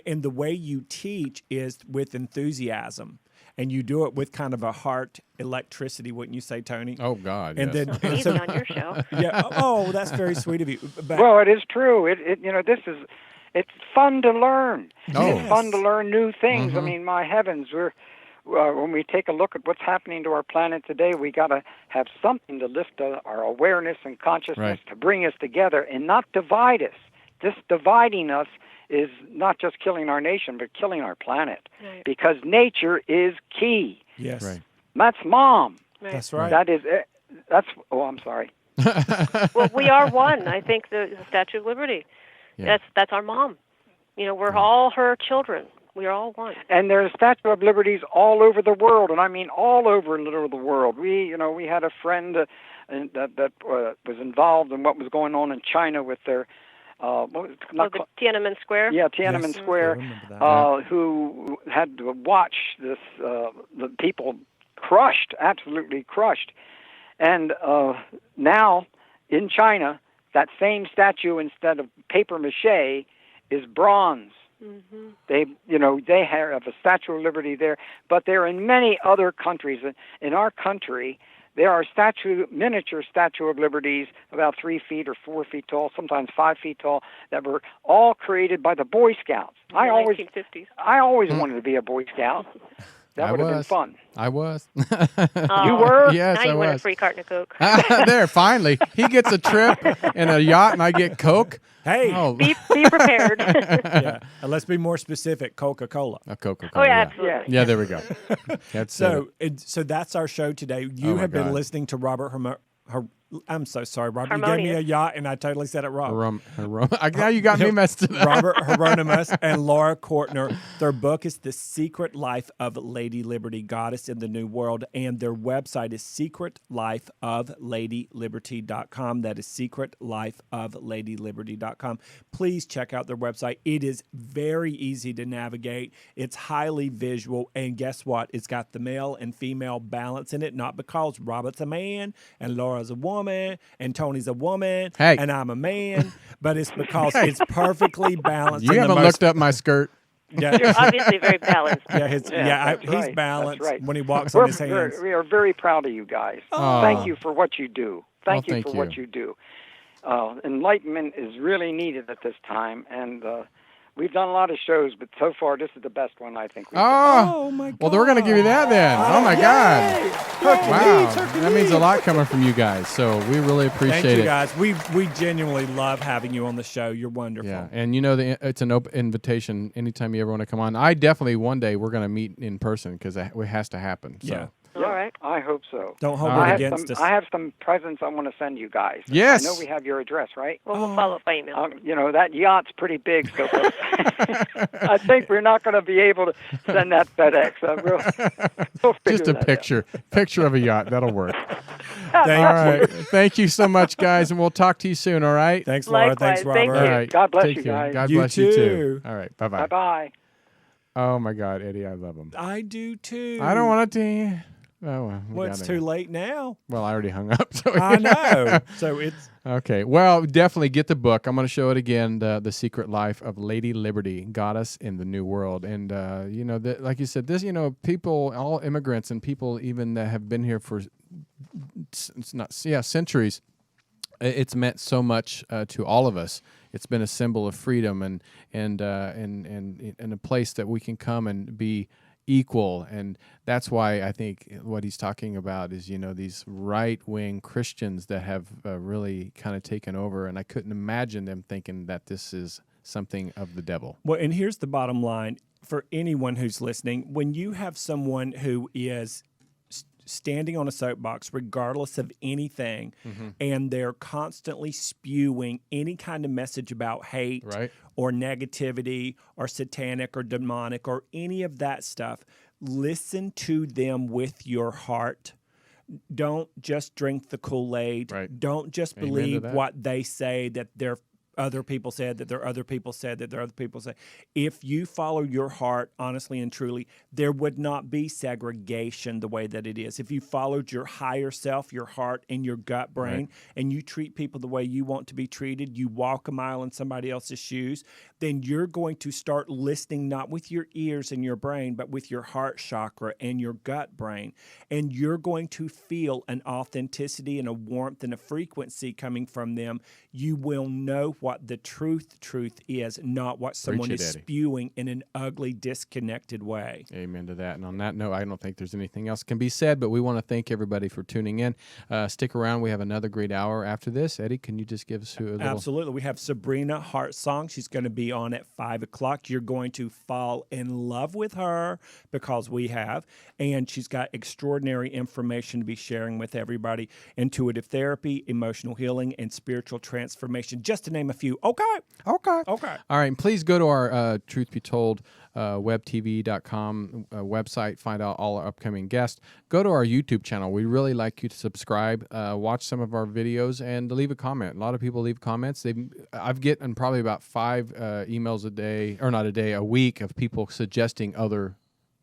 and the way you teach is with enthusiasm. And you do it with kind of a heart electricity, wouldn't you say, Tony? Oh, God, And yes. then Easy on your show. yeah. Oh, that's very sweet of you. But, Well, it is true. It's fun to learn. Oh. It's fun to learn new things. Mm-hmm. I mean, my heavens, when we take a look at what's happening to our planet today, we got to have something to lift our awareness and consciousness, Right. to bring us together and not divide us. This dividing us is not just killing our nation, but killing our planet. Right. Because nature is key. yes, Right. That's mom. Right. that's right. I'm sorry. Well, we are one. I think the Statue of Liberty. Yeah. That's our mom. We're all her children. We are all one. And there's Statue of Liberties all over the world, and I mean all over the world. We had a friend that was involved in what was going on in China with their The Tiananmen Square. Yeah, Tiananmen Yes. Square, I remember that. who had to watch this the people crushed, absolutely crushed, and now in China, that same statue, instead of paper mache, is bronze. Mm-hmm. They have a Statue of Liberty there, but they're in many other countries. In our country, there are miniature Statue of Liberties about 3 feet or 4 feet tall, sometimes 5 feet tall, that were all created by the Boy Scouts. In the 1950s. I always wanted to be a Boy Scout. That would have been fun. I was. Oh, You were? Yes, now I you win a was. free carton of Coke. There, finally. He gets a trip and a yacht, and I get Coke. Hey, Oh, Be prepared. yeah. And let's be more specific. Coca-Cola. a Coca-Cola. Oh, yeah, yeah. absolutely. Yeah, there we go. That's So, so that's our show today. You my have been God. listening to Robert I'm so sorry, Robert. You gave me a Harmonious. yacht, and I totally said it wrong. Now you got me messed up. Robert Hieronimus and Laura Cortner. Their book is The Secret Life of Lady Liberty, Goddess in the New World, and their website is secretlifeofladyliberty.com. That is secretlifeofladyliberty.com. Please check out their website. It is very easy to navigate. It's highly visual, and guess what? It's got the male and female balance in it, not because Robert's a man and Laura's a woman and Tony's a woman and I'm a man, but it's because it's perfectly balanced. You haven't looked up my skirt. Yeah, You're obviously very balanced. he's right. balanced That's right. when he walks on his hands. We are very proud of you guys. Oh. Thank you for what you do. Thank you thank for you. what you do. Enlightenment is really needed at this time, and we've done a lot of shows, but so far this is the best one I think we've done. Oh my God! Well, we're going to give you that then. Oh, my God. Wow. That means a lot coming from you guys, so we really appreciate Thank you it. guys. We genuinely love having you on the show. You're wonderful. Yeah, and you know it's an open invitation anytime you ever want to come on. I definitely one day we're going to meet in person because it has to happen. So. Yeah. All right. I hope so. Don't hold All it right. against us. I have some presents I want to send you guys. Yes. I know we have your address, right? Well, we'll follow up by email. You know, that yacht's pretty big, so I think we're not going to be able to send that FedEx. We'll figure Just a that picture of a yacht. That'll work. Thank All right. Thank you so much, guys, and we'll talk to you soon, all right? Thanks, Laura. Thanks, Likewise. Robert. Thank All you. right. God bless Take you care. guys. God You bless you too. too. All right. Bye-bye. Bye-bye. Oh, my God, Eddie, I love him. I do too. I don't want to. Oh, well. Well, it's too late now. Well, I already hung up. So I know. So it's Okay. Well, definitely get the book. I'm going to show it again, The Secret Life of Lady Liberty, Goddess in the New World. And, you know, like you said, this, you know, people, all immigrants and people even that have been here for centuries, it's meant so much to all of us. It's been a symbol of freedom and a place that we can come and be equal. And that's why I think what he's talking about is, you know, these right-wing Christians that have really kind of taken over, and I couldn't imagine them thinking that this is something of the devil. well, and here's the bottom line for anyone who's listening: when you have someone who is standing on a soapbox, regardless of anything, and they're constantly spewing any kind of message about hate Right. or negativity or satanic or demonic or any of that stuff, listen to them with your heart. Don't just drink the Kool-Aid. Right. Don't just Amen to believe that. what they say that their other people said, that their other people said, that their other people said. If you follow your heart honestly and truly, there would not be segregation the way that it is. If you followed your higher self, your heart, and your gut brain, and you treat people the way you want to be treated, you walk a mile in somebody else's shoes, then you're going to start listening not with your ears and your brain, but with your heart chakra and your gut brain. And you're going to feel an authenticity and a warmth and a frequency coming from them. You will know what the truth is, not what someone it, is Eddie. spewing in an ugly, disconnected way. Amen to that. And on that note, I don't think there's anything else can be said, but we want to thank everybody for tuning in. Stick around. We have another great hour after this. Eddie, can you just give us a little... Absolutely. We have Sabrina Hartsong. She's going to be on at 5 o'clock. You're going to fall in love with her because we have. And she's got extraordinary information to be sharing with everybody. Intuitive therapy, emotional healing, and spiritual transformation, just to name a few. Okay. Okay. Okay. All right. And please go to our Truth Be Told webtv.com website. Find out all our upcoming guests. Go to our YouTube channel. We really like you to subscribe, watch some of our videos, and leave a comment. A lot of people leave comments. I've gotten probably about 5 emails a day, or not a day, a week, of people suggesting other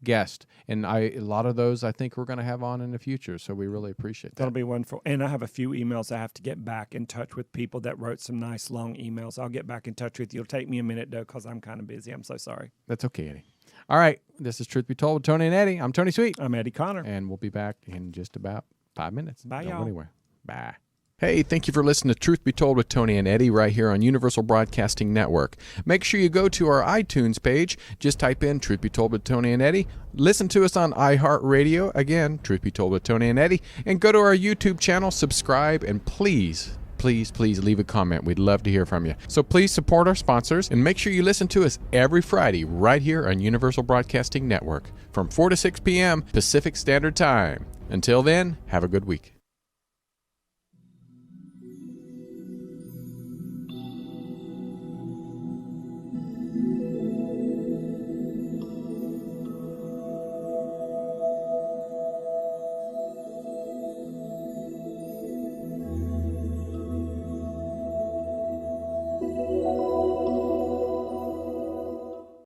guests. And a lot of those I think we're going to have on in the future. So we really appreciate that. That'll be wonderful. And I have a few emails I have to get back in touch with people that wrote some nice long emails. I'll get back in touch with you. It'll take me a minute, though, because I'm kind of busy. I'm so sorry. That's okay, Eddie. All right. This is Truth Be Told with Tony and Eddie. I'm Tony Sweet. I'm Eddie Connor. And we'll be back in just about 5 minutes. Bye, Don't go y'all. anywhere. Bye. Hey, thank you for listening to Truth Be Told with Tony and Eddie right here on Universal Broadcasting Network. Make sure you go to our iTunes page. Just type in Truth Be Told with Tony and Eddie. Listen to us on iHeartRadio. Again, Truth Be Told with Tony and Eddie. And go to our YouTube channel, subscribe, and please leave a comment. We'd love to hear from you. So please support our sponsors and make sure you listen to us every Friday right here on Universal Broadcasting Network from 4 to 6 p.m. Pacific Standard Time. Until then, have a good week.